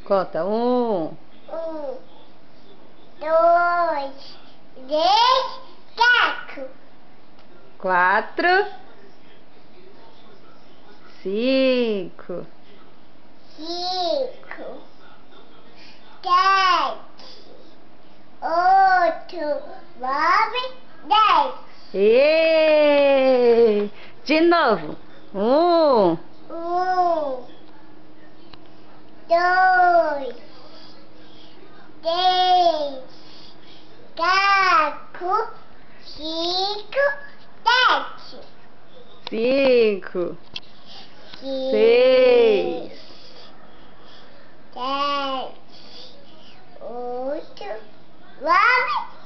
Conta. 1, 2, 3, 4. 4, 5, 5, 7, 8, 9, 10. E de novo. 1, 2, 3, 4, 5, 7. 5, 6, 7, 8, 9,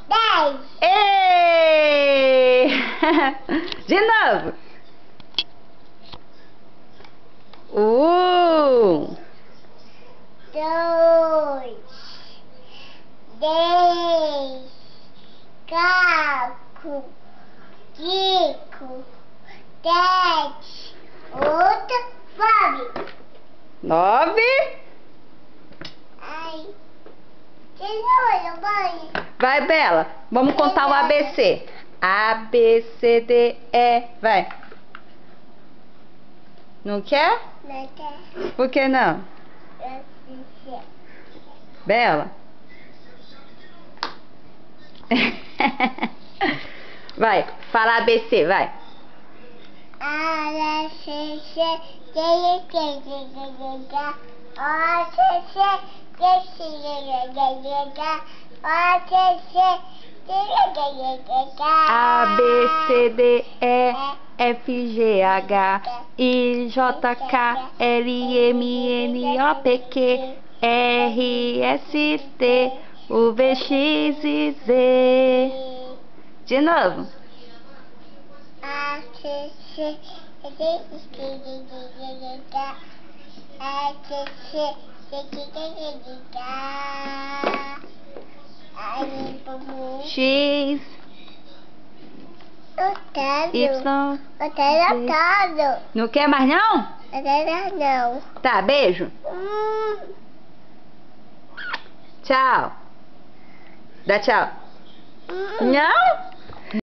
10. e de novo. 1, 2, 3, 4, 5, 7, 8, 9. 9. Ai, de novo, mãe. Vai, Bela. Vamos contar o ABC. A, B, C, D, E. Vai. Não quer? Não quer. Por que não? Bela. Vai, fala ABC, vai. A, C, C, D, E, G, G, G, G, G. A, C, C, D, C, G, G, G, G, G. A, C, C, D, G, G, G, G. A, B, C, D, E, F, G, H, I, J, K, L, M, N, O, P, Q, R, S, T, U, V, X e Z. De novo. A, C, C, D, E, G, G, G, G, G. A, C, C, D, G, G, G, G, G. Aí, vamos. X, Otávio. Y, Otávio. não quer mais não? Otávio não. Tá, beijo. Tchau. Dá tchau. Não?